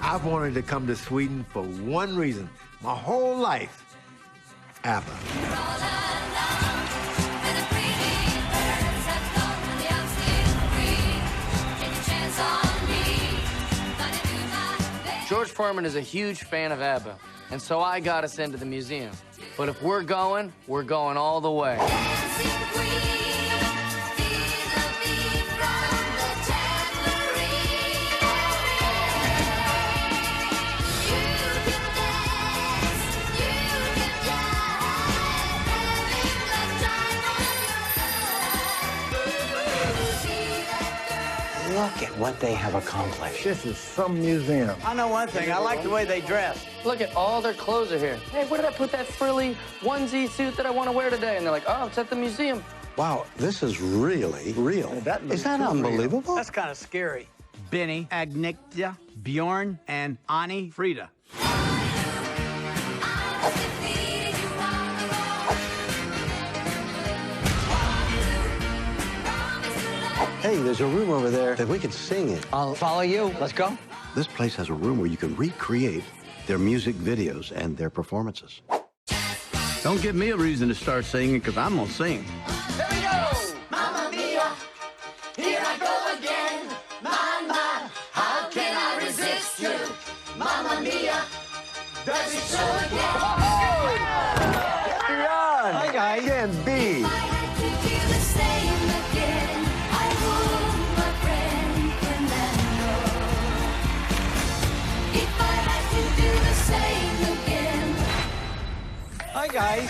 I've wanted to come to Sweden for one reason, my whole life. ABBA. George Foreman is a huge fan of ABBA, and so I got us into the museum. But if we're going all the way. Look at what they have accomplished. This is some museum. I know one thing. I like the way they dress. Look at all their clothes are here. Hey, where did I put that frilly onesie suit that I want to wear today? And they're like, oh, it's at the museum. Wow, this is really real. Is that unbelievable? That's kind of scary. Benny, Agnieszka, Bjorn, and Annie Frida. Hey, there's a room over there that we could sing in. I'll follow you. Let's go. This place has a room where you can recreate their music videos and their performances. Don't give me a reason to start singing, because I'm going to sing. Here we go! Mamma mia, here I go again. My, how can I resist you? Mamma mia, does it show again? Bjorn! Hi, guys. Can't be. I had to do the same again. I hope my friend can let know. If I had to do the same again. Hi, guys.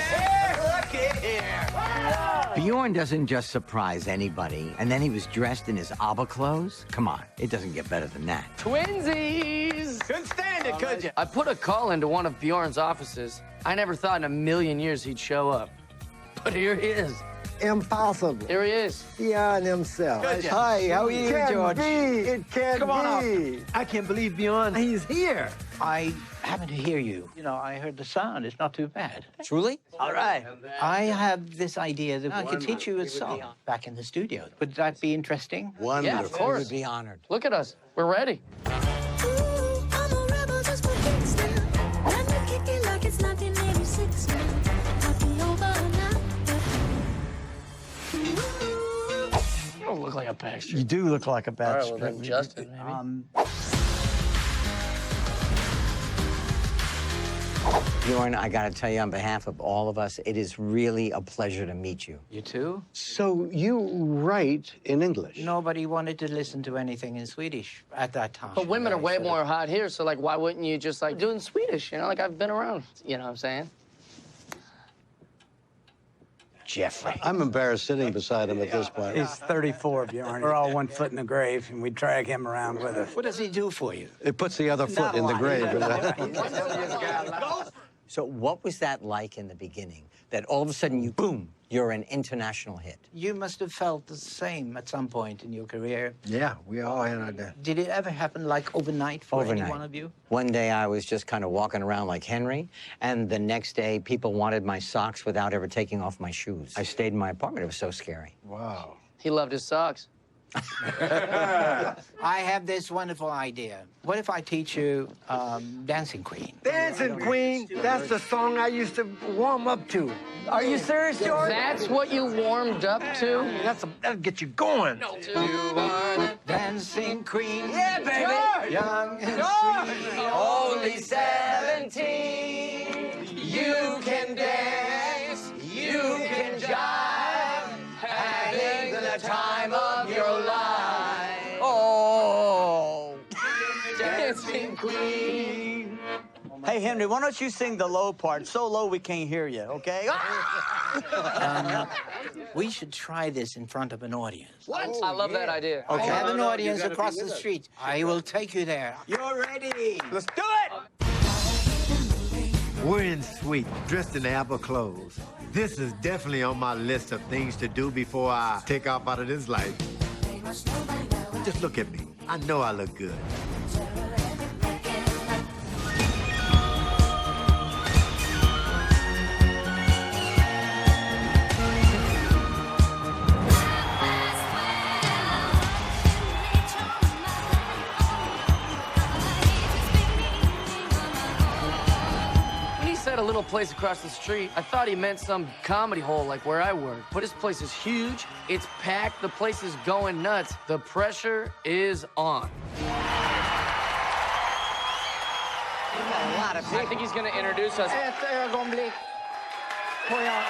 Bjorn doesn't just surprise anybody, and then he was dressed in his ABBA clothes. Come on, it doesn't get better than that. Twinsies! Couldn't stand it, could you? I put a call into one of Bjorn's offices. I never thought in a million years he'd show up. But here he is. Impossible. Here he is. Bjorn himself. Hi, how are you, Can't George? be. It can't Come on be. I can't believe Bjorn. He's here. I happen to hear you. You know, I heard the sound. It's not too bad. Truly? All right. I have this idea that I could teach you a song back in the studio. Would that be interesting? Wonderful. Yeah, of course. Would be honored. Look at us. We're ready. Ooh, I'm a rebel just for kicks now. Let me kick it like it's 1986 now. Might be over now. You don't look like a Baxter. You do look like a All bad right, well, then Justin, maybe. Bjorn, I gotta tell you, on behalf of all of us, it is really a pleasure to meet you. You too? So you write in English? Nobody wanted to listen to anything in Swedish at that time. But women are I way sort of- more hot here, so, like, why wouldn't you just, like, do it in Swedish, you know? Like, I've been around, you know what I'm saying? Jeffrey. I'm embarrassed sitting beside him at this point. He's 34, Bjorn. We're all 1 foot in the grave, and we drag him around with us. What does he do for you? It puts the other foot Not a in the lot. grave. So what was that like in the beginning, that all of a sudden, boom, you're an international hit? You must have felt the same at some point in your career. Yeah, we all had our day. Did it ever happen like overnight for any Overnight. one of you? One day I was just kind of walking around like Henry, and the next day people wanted my socks without ever taking off my shoes. I stayed in my apartment. It was so scary. Wow. He loved his socks. I have this wonderful idea. What if I teach you Dancing Queen? Dancing Queen, that's the song I used to warm up to. Are you serious, George? That's what you warmed up to? That'll get you going. Dancing Queen. Yeah, baby. Young and sweet. Only 17. You can dance. You can jive. Having the time of your life. Oh. Dancing Queen. Hey, Henry, why don't you sing the low part? So low we can't hear you, okay? We should try this in front of an audience. What? I love that idea. I have an audience across the street. I will take you there. You're ready. Let's do it. We're in Sweden, dressed in ABBA clothes. This is definitely on my list of things to do before I take off out of this life. Just look at me. I know I look good. little place across the street. I thought he meant some comedy hole like where I work. But his place is huge. It's packed. The place is going nuts. The pressure is on. I think he's going to introduce us. Ett ögonblick. Får jag...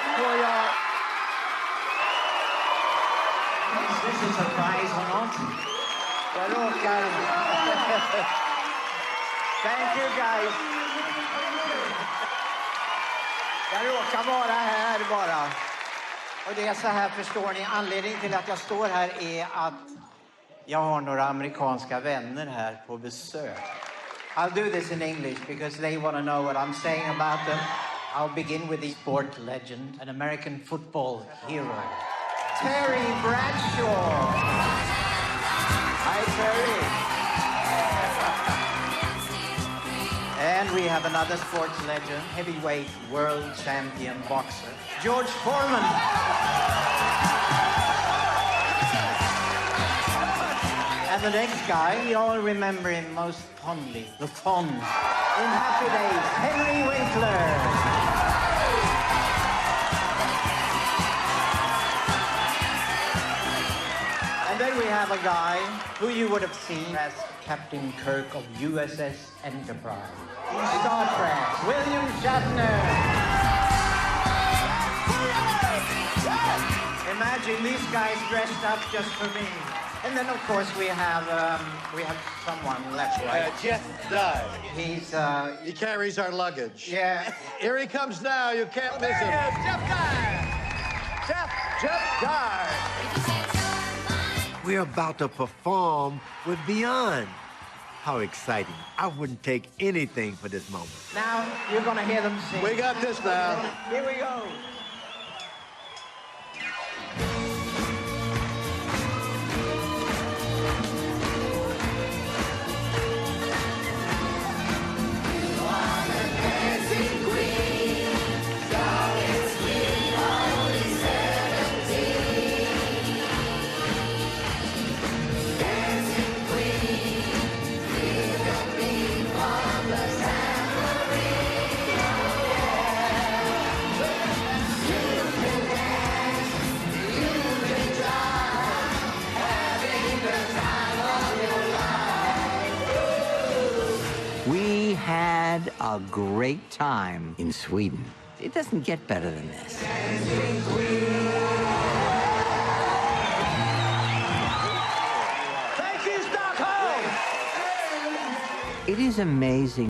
Is this a surprise or not? Jag råkar... Thank you, guys. Jag råkar vara här bara. Och det är så här, förstår ni, anledningen till att jag står här är att jag har några amerikanska vänner här på besök. I'll do this in English because they want to know what I'm saying about them. I'll begin with the sport legend, an American football hero, Terry Bradshaw. Hi, Terry. And we have another sports legend, heavyweight world champion boxer, George Foreman. And the next guy, we all remember him most fondly, the Fond. In Happy Days, Henry Winkler. And then we have a guy who you would have seen as Captain Kirk of USS Enterprise. In Star Trek, William Shatner. Imagine these guys dressed up just for me. And then, of course, we have someone left, right? Jeff Dye. He's, He carries our luggage. yeah. Here he comes now. You can't miss him. Jeff Dye! Jeff Dye! We're about to perform with Björn. How exciting. I wouldn't take anything for this moment. Now, you're gonna hear them sing. We got this now. Here we go. We had a great time in Sweden. It doesn't get better than this. Thank you, Stockholm! It is amazing